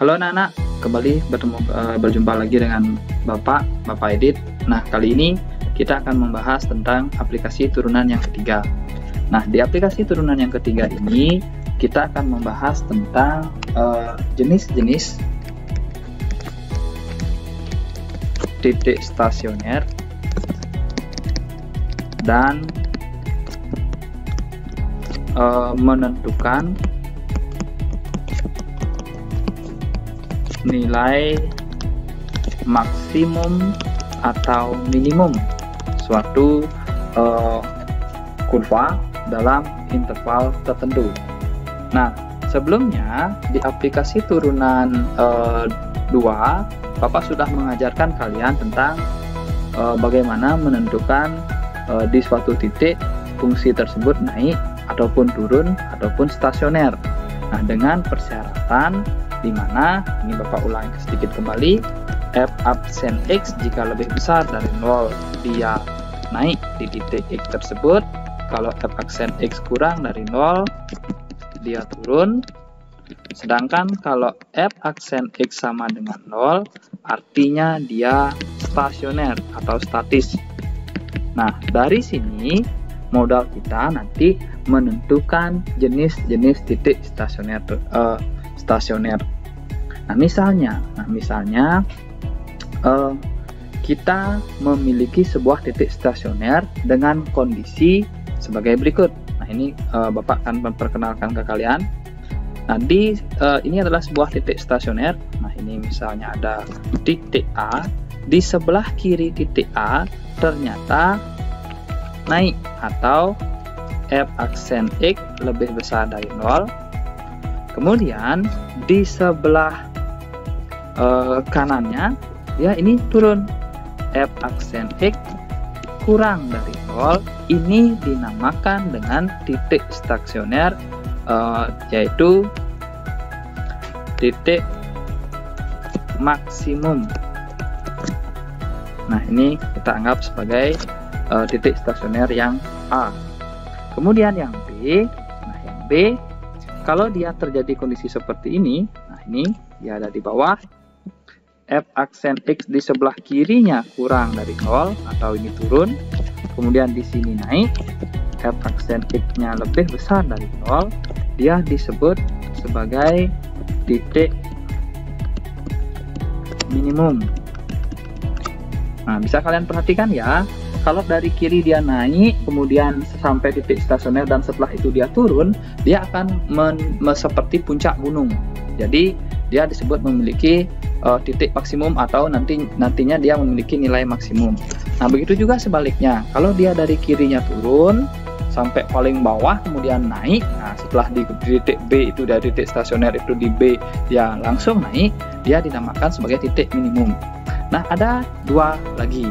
Halo anak-anak, kembali berjumpa lagi dengan Bapak Edit. Nah, kali ini kita akan membahas tentang aplikasi turunan yang ketiga. Nah, di aplikasi turunan yang ketiga ini kita akan membahas tentang jenis-jenis titik stasioner dan menentukan nilai maksimum atau minimum suatu kurva dalam interval tertentu. Nah, sebelumnya di aplikasi turunan 2, Bapak sudah mengajarkan kalian tentang bagaimana menentukan di suatu titik fungsi tersebut naik ataupun turun ataupun stasioner. Nah, dengan persyaratan di mana ini Bapak ulangi sedikit kembali, f aksen x jika lebih besar dari 0 dia naik di titik x tersebut, kalau f aksen x kurang dari 0 dia turun, sedangkan kalau f aksen x sama dengan 0 artinya dia stasioner atau statis. Nah, dari sini modal kita nanti menentukan jenis-jenis titik stasioner. Nah, misalnya kita memiliki sebuah titik stasioner dengan kondisi sebagai berikut. Nah, ini Bapak akan memperkenalkan ke kalian. Nah, ini adalah sebuah titik stasioner. Nah, ini misalnya ada titik A, di sebelah kiri titik A ternyata naik atau f aksen x lebih besar dari 0. Kemudian di sebelah kanannya ya ini turun, f aksen x kurang dari 0. Ini dinamakan dengan titik stasioner, yaitu titik maksimum. Nah, ini kita anggap sebagai titik stasioner yang A. Kemudian yang B, kalau dia terjadi kondisi seperti ini, nah ini dia ada di bawah, f aksen x di sebelah kirinya kurang dari 0 atau ini turun, kemudian di sini naik, f aksen x-nya lebih besar dari 0, dia disebut sebagai titik minimum. Nah, bisa kalian perhatikan ya, kalau dari kiri dia naik, kemudian sampai titik stasioner dan setelah itu dia turun, dia akan seperti puncak gunung. Jadi dia disebut memiliki titik maksimum atau nantinya dia memiliki nilai maksimum. Nah, begitu juga sebaliknya. Kalau dia dari kirinya turun sampai paling bawah kemudian naik, nah setelah di titik B itu dari titik stasioner itu di B dia langsung naik, dia dinamakan sebagai titik minimum. Nah, ada dua lagi.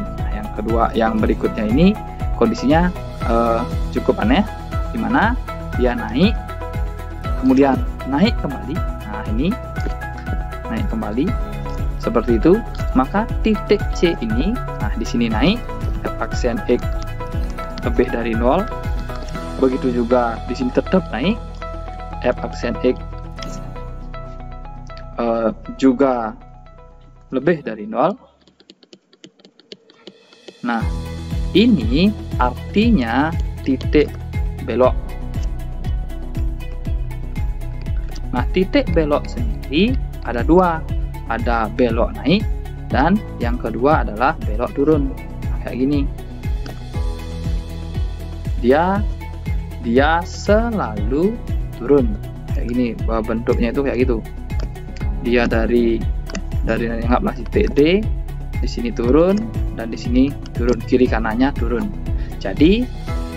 Yang berikutnya ini kondisinya cukup aneh, dimana dia naik kemudian naik kembali. Nah, ini naik kembali seperti itu, maka titik C ini, nah di sini naik, f aksen x lebih dari 0, begitu juga di sini tetap naik, f aksen x juga lebih dari 0. Nah, ini artinya titik belok. Nah, titik belok sendiri ada dua, ada belok naik dan yang kedua adalah belok turun. Nah, kayak gini. Dia selalu turun. Kayak gini, bentuknya itu kayak gitu. Dia dari anggaplah titik D, di sini turun dan di sini turun, kiri kanannya turun. Jadi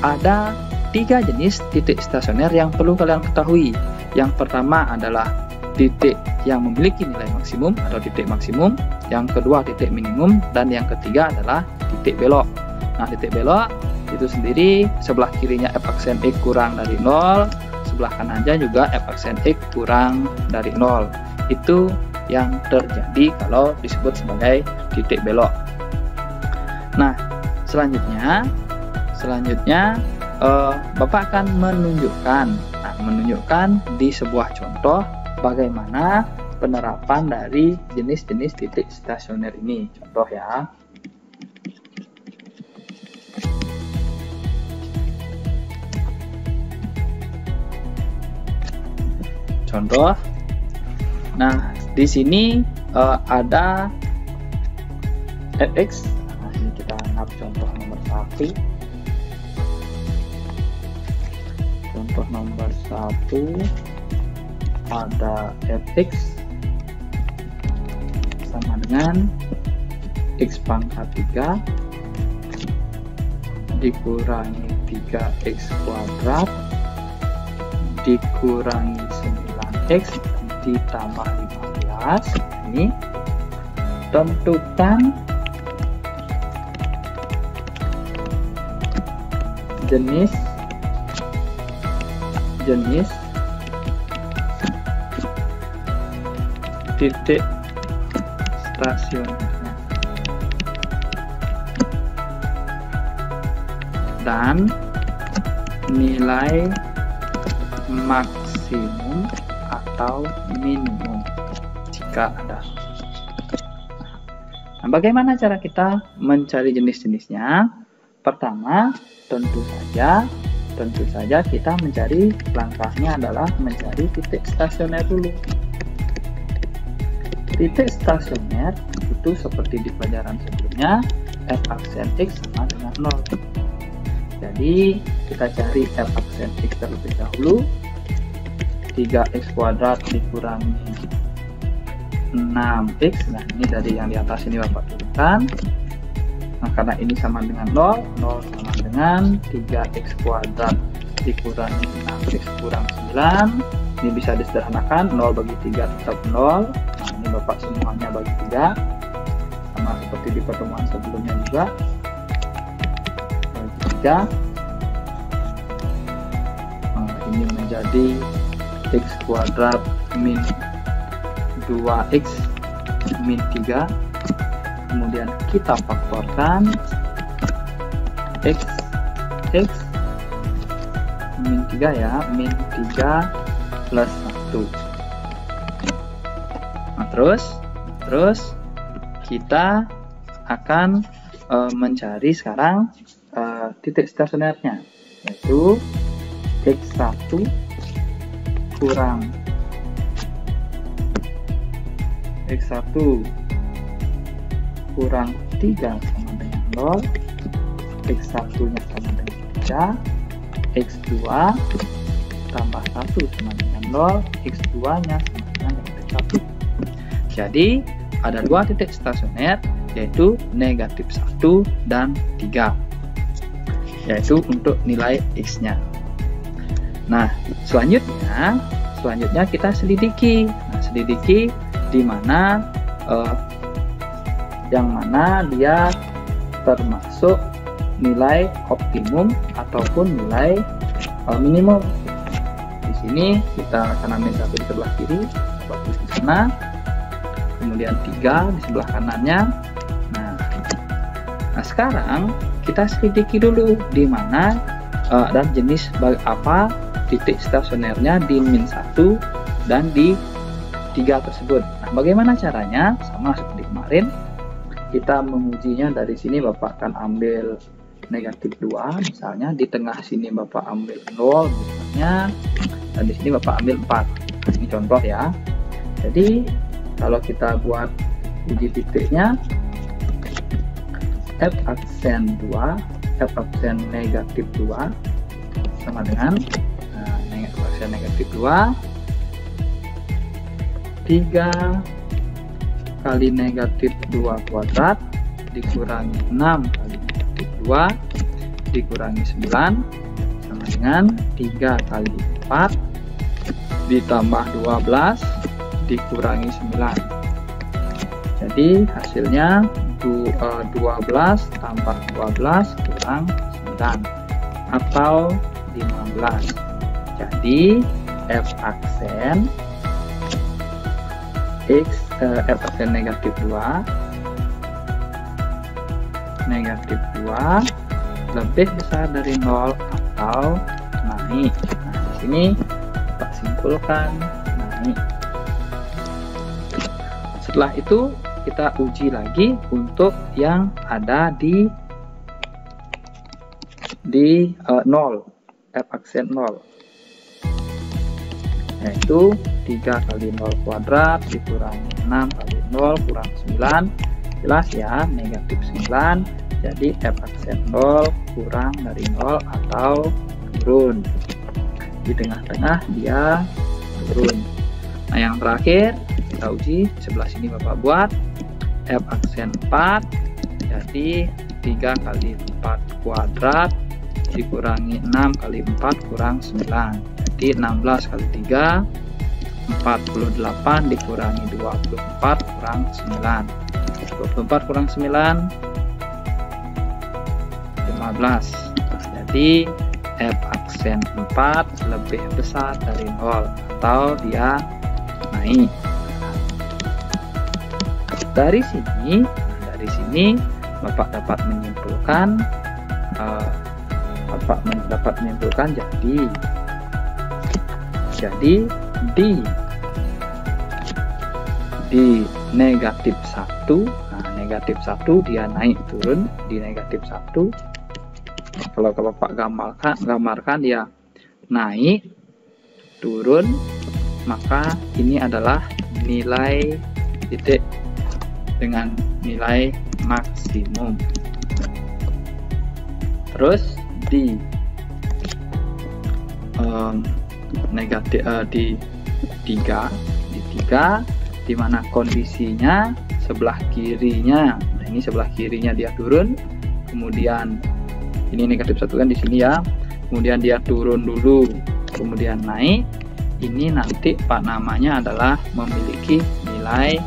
ada 3 jenis titik stasioner yang perlu kalian ketahui. Yang pertama adalah titik yang memiliki nilai maksimum atau titik maksimum, yang kedua titik minimum, dan yang ketiga adalah titik belok. Nah, titik belok itu sendiri sebelah kirinya f aksen x kurang dari 0, sebelah kanannya juga f aksen x kurang dari 0. Itu yang terjadi kalau disebut sebagai titik belok. Nah, selanjutnya Bapak akan menunjukkan di sebuah contoh bagaimana penerapan dari jenis-jenis titik stasioner ini. Contoh ya. Contoh. Nah, di sini ada fx. Nah, ini kita anggap contoh nomor 1. Contoh nomor 1 ada fx sama dengan x pangkat 3 dikurangi 3x kuadrat dikurangi 9x ditambah 15. Ini tentukan jenis titik stasionernya dan nilai maksimum atau minimum jika ada. Nah, bagaimana cara kita mencari jenis-jenisnya? Pertama, tentu saja kita mencari, langkahnya adalah mencari titik stasioner dulu. Titik stasioner itu seperti di pelajaran sebelumnya, f aksen x sama dengan 0. Jadi kita cari f aksen x terlebih dahulu. 3x kuadrat dikurangi 6x. Nah, ini dari yang di atas ini Bapak tuliskan. Nah, karena ini sama dengan 0 sama dengan 3x kuadrat dikurangi 6x kurang 9. Ini bisa disederhanakan, 0 bagi 3 tetap 0. Nah, ini Bapak semuanya bagi 3. Sama seperti di pertemuan sebelumnya juga. Bagi 3. Nah, ini menjadi x kuadrat min 2x min 3. Kemudian kita faktorkan x min 3 ya, min 3 plus 1. Nah, terus kita akan mencari sekarang titik stasionernya, yaitu x1 kurang x1 kurang 3 sama dengan 0, x1 nya sama dengan 3, x2 tambah 1 sama dengan 0, x2 nya sama dengan negatif 1. Jadi ada dua titik stasioner, yaitu negatif 1 dan 3, yaitu untuk nilai x nya. Nah, selanjutnya kita selidiki. Nah, selidiki di mana yang mana dia termasuk nilai optimum ataupun nilai minimum. Di sini kita akan ambil 1 di sebelah kiri, bagus di sana. Kemudian 3 di sebelah kanannya. Nah, sekarang kita selidiki dulu di mana dan jenis apa titik stasionernya di min 1 dan di 3 tersebut. Nah, bagaimana caranya? Sama seperti kemarin, kita mengujinya dari sini. Bapak akan ambil negatif 2 misalnya, di tengah sini Bapak ambil 0 misalnya, dan di sini Bapak ambil 4. Nah, ini contoh ya. Jadi kalau kita buat uji titiknya, f aksen 2, f aksen negatif 2 sama dengan aksen negatif 2, 3 kali negatif 2 kuadrat dikurangi 6 kali negatif 2 dikurangi 9 sama dengan 3 kali 4 ditambah 12 dikurangi 9. Jadi hasilnya 12 tambah 12 kurang 9 atau 15. Jadi f aksen f aksen negatif 2 lebih besar dari 0 atau naik. Nah, di sini kita simpulkan naik. Setelah itu kita uji lagi untuk yang ada di 0, f aksen 0, yaitu 3 kali 0 kuadrat dikurangi 6 kali 0 kurang 9. Jelas ya, negatif 9. Jadi f aksen 0 kurang dari 0 atau turun. Di tengah-tengah dia turun. Nah, yang terakhir kita uji sebelah sini Bapak buat f aksen 4, jadi 3 kali 4 kuadrat dikurangi 6 kali 4 kurang 9. Jadi 16 kali 3 48 dikurangi 24 kurang 9. 24 kurang 9 15. Jadi f aksen 4 lebih besar dari 0 atau dia naik. Dari sini Bapak dapat menyimpulkan jadi di negatif 1, nah negatif 1 dia naik turun di negatif 1. Kalau Bapak gambarkan dia naik turun, maka ini adalah nilai titik dengan nilai maksimum. Terus di negatif di 3 di mana kondisinya sebelah kirinya, nah ini sebelah kirinya dia turun, kemudian ini negatif 1 kan di sini ya, kemudian dia turun dulu kemudian naik. Ini nanti Pak namanya adalah memiliki nilai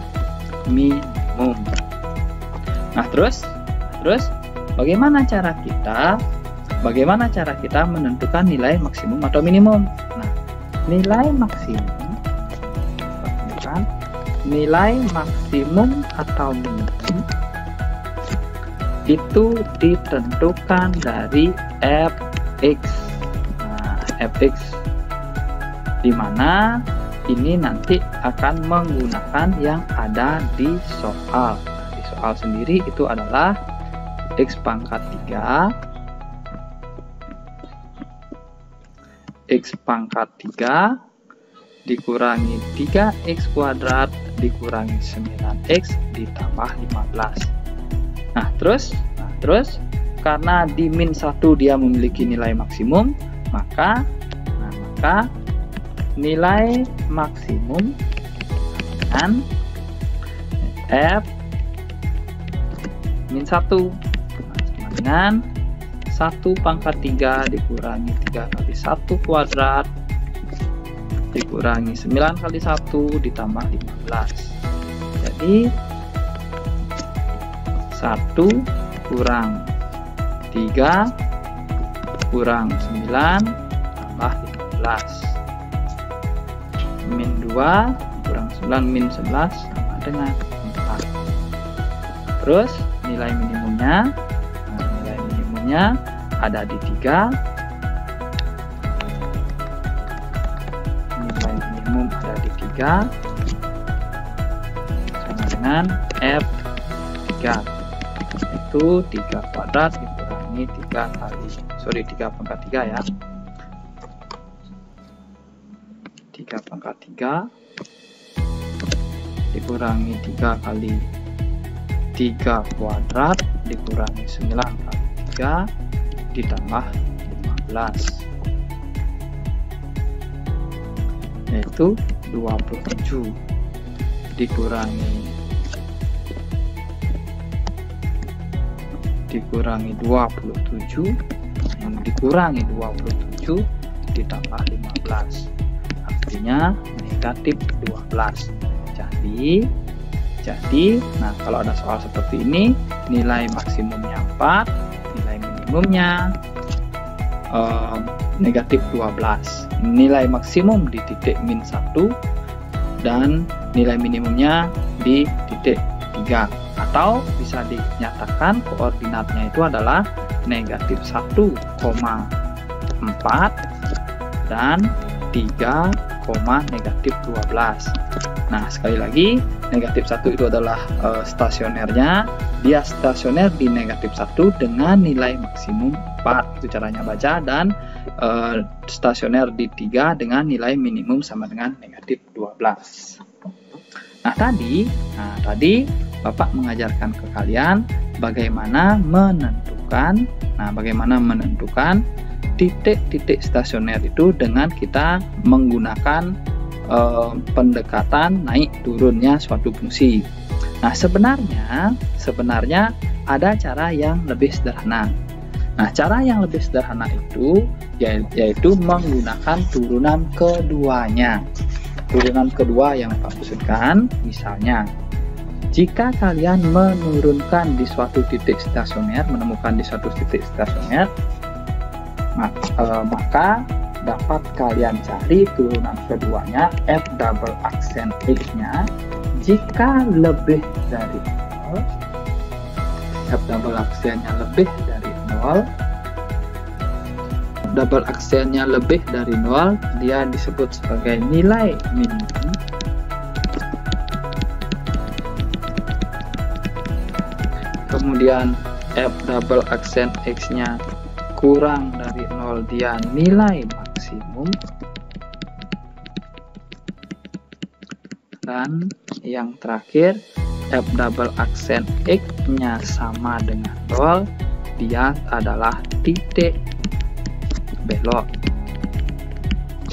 minimum. Nah, terus bagaimana cara kita menentukan nilai maksimum atau minimum? Nah, nilai maksimum atau minimum itu ditentukan dari fx. Nah, fx di mana ini nanti akan menggunakan yang ada di soal. Di soal sendiri itu adalah x pangkat 3 dikurangi 3x kuadrat dikurangi 9x ditambah 15. Nah, terus karena di min 1 dia memiliki nilai maksimum, maka nilai maksimum dengan f min 1 sama dengan 1 pangkat 3 dikurangi 3 kali 1 kuadrat dikurangi 9 kali 1 ditambah 15. Jadi 1 kurang 3 kurang 9 tambah 15. Min 2 kurang 9 min 11 sama dengan 4. Terus nilai minimumnya, ada di 3. Nilai minimum ada di 3 sama dengan F3, itu 3 kuadrat dikurangi 3 pangkat 3 ya. 3 pangkat 3 dikurangi 3 kali 3 kuadrat dikurangi 9 kali 3 ditambah 15, yaitu 27 dikurangi 27 dikurangi 27 ditambah 15, artinya negatif 12. Jadi nah kalau ada soal seperti ini, nilai maksimumnya 4, nilai minimumnya negatif 12. Nilai maksimum di titik min 1 dan nilai minimumnya di titik 3, atau bisa dinyatakan koordinatnya itu adalah negatif 1,4 dan 3,5. negatif 12. Nah, sekali lagi, negatif 1 itu adalah stasionernya. Dia stasioner di negatif 1 dengan nilai maksimum 4. Itu caranya baca. Dan stasioner di 3 dengan nilai minimum sama dengan negatif 12. Nah, tadi Bapak mengajarkan ke kalian bagaimana menentukan titik-titik stasioner itu dengan kita menggunakan pendekatan naik turunnya suatu fungsi. Nah, sebenarnya ada cara yang lebih sederhana. Nah, cara yang lebih sederhana itu yaitu menggunakan turunan keduanya. Turunan kedua yang Pak maksudkan, misalnya jika kalian menemukan di suatu titik stasioner, maka dapat kalian cari turunan keduanya F double aksen X-nya. Jika lebih dari 0, F double aksennya lebih dari 0, double aksennya lebih dari 0, dia disebut sebagai nilai minimum. Kemudian F double aksen X-nya kurang dari 0, dia nilai maksimum. Dan yang terakhir, F double aksen X-nya sama dengan 0, dia adalah titik belok.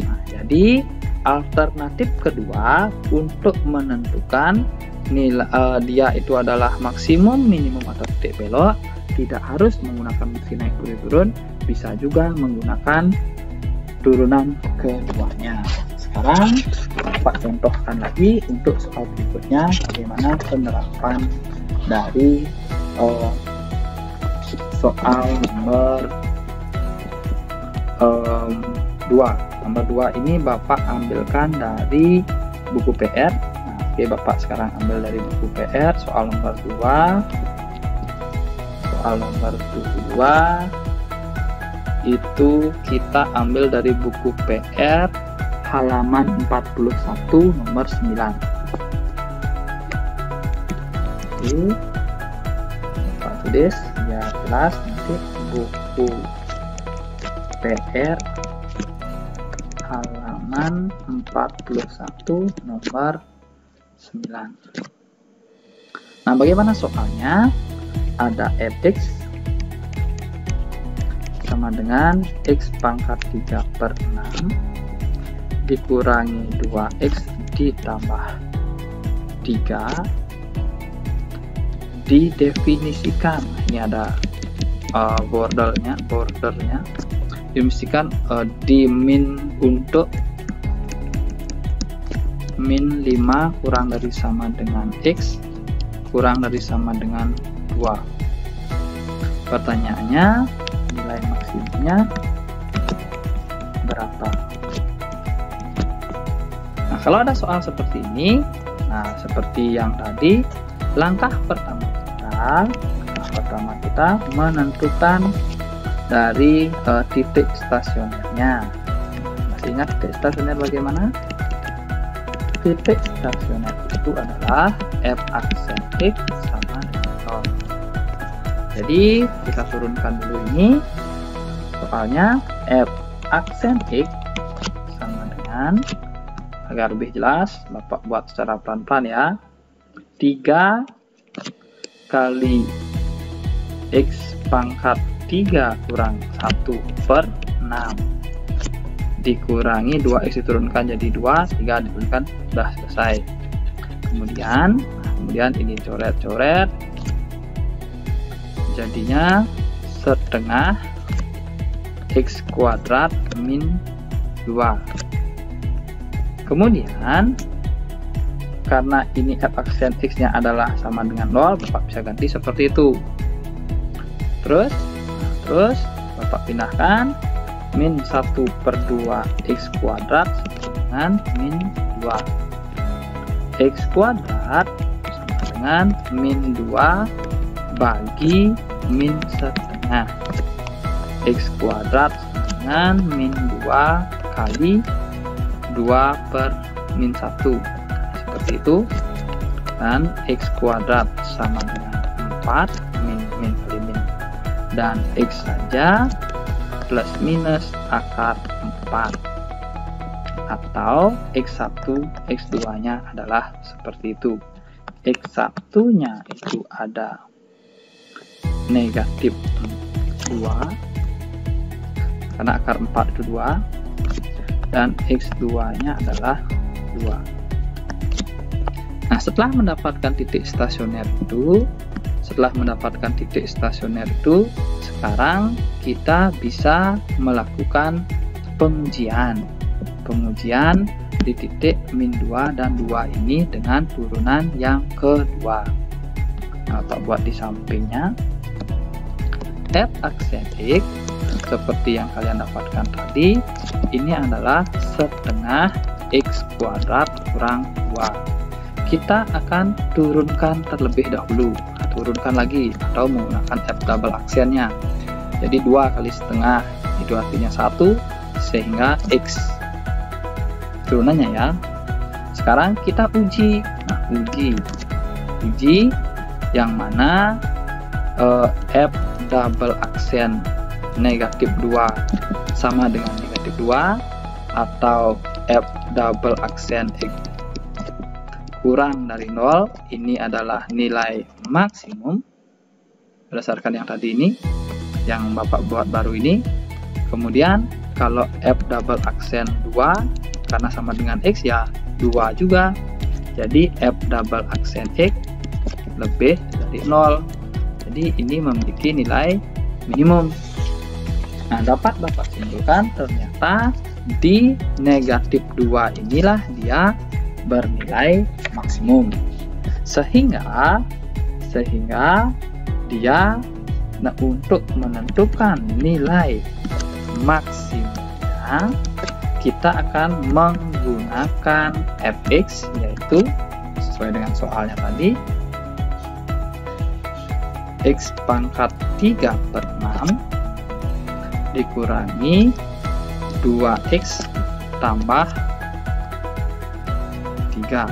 Nah, jadi alternatif kedua untuk menentukan nilai dia itu adalah maksimum, minimum atau titik belok, tidak harus menggunakan fungsi naik turun, bisa juga menggunakan turunan keduanya. Sekarang Bapak contohkan lagi untuk soal berikutnya bagaimana penerapan dari soal nomor 2. Nomor 2 ini Bapak ambilkan dari buku PR. Nah, oke, Bapak sekarang ambil dari buku PR soal nomor 2. Soal nomor 2 itu kita ambil dari buku PR halaman 41 nomor 9. Oke, Bapak tulis biar jelas nanti. Buku PR halaman 41 nomor 9. Nah, bagaimana soalnya? Ada fx sama dengan x pangkat 3/6 dikurangi 2x ditambah 3 didefinisikan. Ini ada bordernya didefinisikan di untuk min 5 kurang dari sama dengan x kurang dari sama dengan 2. Pertanyaannya, nilai maksimumnya berapa? Nah, kalau ada soal seperti ini, nah seperti yang tadi, langkah pertama kita menentukan dari titik stasionernya. Masih ingat titik stasioner bagaimana? Titik stasioner itu adalah F aksen X sama dengan 0. Jadi kita turunkan dulu ini soalnya F aksen X sama dengan, agar lebih jelas Bapak buat secara pelan-pelan ya, 3 kali x pangkat 3 kurang 1/6 dikurangi 2x diturunkan jadi 2, 3 diturunkan, sudah selesai. Kemudian ini coret-coret, jadinya setengah x kuadrat min 2. Kemudian karena ini f aksen x-nya adalah sama dengan 0, Bapak bisa ganti seperti itu. Terus Bapak pindahkan min 1/2 x kuadrat dengan min 2. X kuadrat sama dengan min 2 bagi min setengah. X kuadrat sama dengan min 2 kali 2/-1 seperti itu, dan x kuadrat sama dengan 4 min kali min, dan x saja plus minus akar 4, atau x1 x2 nya adalah seperti itu. X1 nya itu ada negatif 2 karena akar 4 itu 2, dan x2 nya adalah 2. Nah, setelah mendapatkan titik stasioner itu, sekarang kita bisa melakukan pengujian di titik min 2 dan 2 ini dengan turunan yang kedua. Nah, Pak buat di sampingnya. F aksen X seperti yang kalian dapatkan tadi, ini adalah setengah x kuadrat kurang 2. Kita akan turunkan terlebih dahulu, turunkan lagi atau menggunakan F double aksennya. Jadi 2 kali setengah itu artinya 1, sehingga x turunannya ya. Sekarang kita uji. Nah, uji yang mana F double aksen negatif 2 sama dengan negatif 2, atau F double aksen X kurang dari 0, ini adalah nilai maksimum berdasarkan yang tadi ini, yang Bapak buat baru ini. Kemudian kalau F double aksen 2 karena sama dengan X ya 2 juga, jadi F double aksen X lebih dari 0, jadi ini memiliki nilai minimum. Nah, dapat Bapak simpulkan ternyata di negatif 2 inilah dia bernilai maksimum, sehingga dia untuk menentukan nilai maksimumnya kita akan menggunakan fx, yaitu sesuai dengan soalnya tadi x pangkat 3/6 dikurangi 2x tambah 3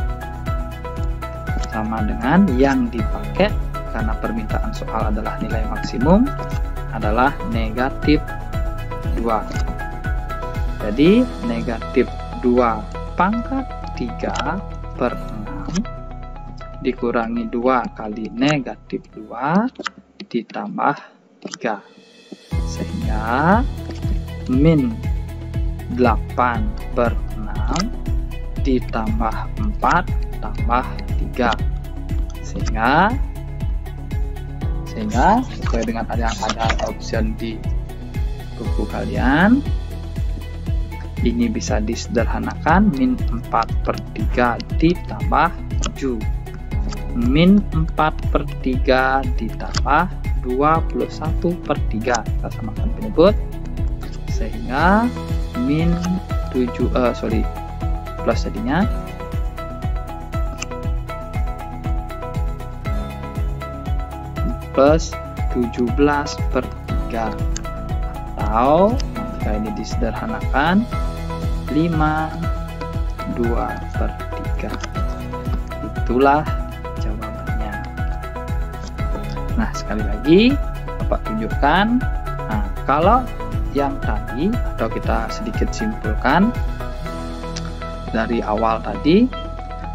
sama dengan yang dipakai karena permintaan soal adalah nilai maksimum adalah negatif 2. Jadi negatif 2 pangkat 3/6 dikurangi 2 kali negatif 2 ditambah 3, sehingga min 8/6 ditambah 4 tambah 3, sehingga sesuai dengan yang ada option di buku kalian, ini bisa disederhanakan min 4/3 ditambah 7, min 4/3 ditambah 21/3, kita samakan penyebut, sehingga min 7 plus jadinya plus 17/3, atau jika ini disederhanakan 5/2/3. Itulah jawabannya. Nah, sekali lagi Bapak tunjukkan. Nah, kalau yang tadi, atau kita sedikit simpulkan dari awal tadi.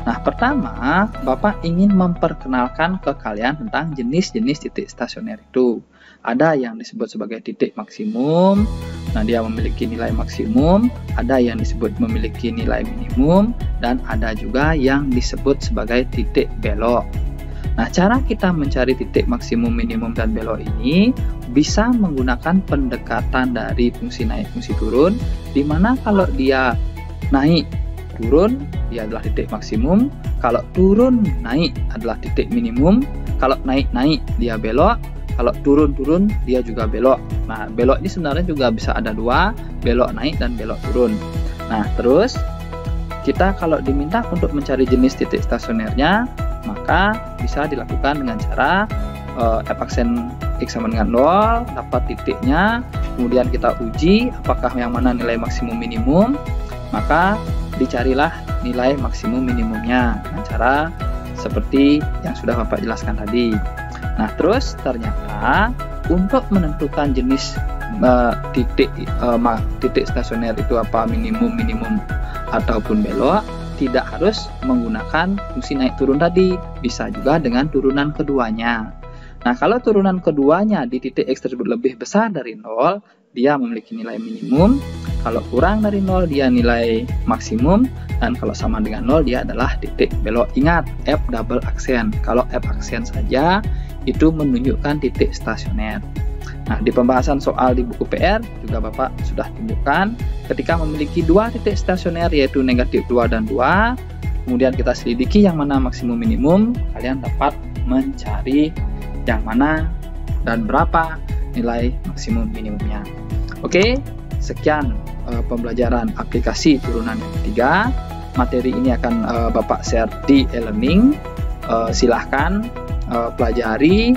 Nah, pertama Bapak ingin memperkenalkan ke kalian tentang jenis-jenis titik stasioner itu. Ada yang disebut sebagai titik maksimum, nah dia memiliki nilai maksimum, ada yang disebut memiliki nilai minimum, dan ada juga yang disebut sebagai titik belok. Nah, cara kita mencari titik maksimum, minimum, dan belok ini bisa menggunakan pendekatan dari fungsi naik, fungsi turun, di mana kalau dia naik turun dia adalah titik maksimum, kalau turun naik adalah titik minimum, kalau naik dia belok, kalau turun dia juga belok. Nah, belok ini sebenarnya juga bisa ada dua, belok naik dan belok turun. Nah, terus kita kalau diminta untuk mencari jenis titik stasionernya, maka bisa dilakukan dengan cara f aksen x sama dengan 0, dapat titiknya, kemudian kita uji apakah yang mana nilai maksimum minimum. maka dicarilah nilai maksimum minimumnya dengan cara seperti yang sudah Bapak jelaskan tadi. Nah, terus ternyata untuk menentukan jenis titik stasioner itu apa, minimum ataupun belok, tidak harus menggunakan fungsi naik turun tadi, bisa juga dengan turunan keduanya. Nah, kalau turunan keduanya di titik X tersebut lebih besar dari 0, dia memiliki nilai minimum. Kalau kurang dari 0, dia nilai maksimum. Dan kalau sama dengan 0, dia adalah titik belok. Ingat, F double aksen. Kalau F aksen saja, itu menunjukkan titik stasioner. Nah, di pembahasan soal di buku PR, juga Bapak sudah tunjukkan, ketika memiliki dua titik stasioner, yaitu negatif 2 dan 2, kemudian kita selidiki yang mana maksimum minimum, kalian dapat mencari yang mana dan berapa nilai maksimum minimumnya. Oke, sekian pembelajaran aplikasi turunan yang ketiga. Materi ini akan Bapak share di e-learning. Silahkan pelajari,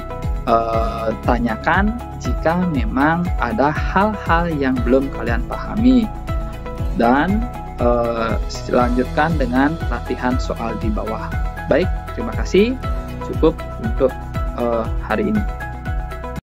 tanyakan jika memang ada hal-hal yang belum kalian pahami. Dan lanjutkan dengan latihan soal di bawah. Baik, terima kasih. Cukup untuk hari ini.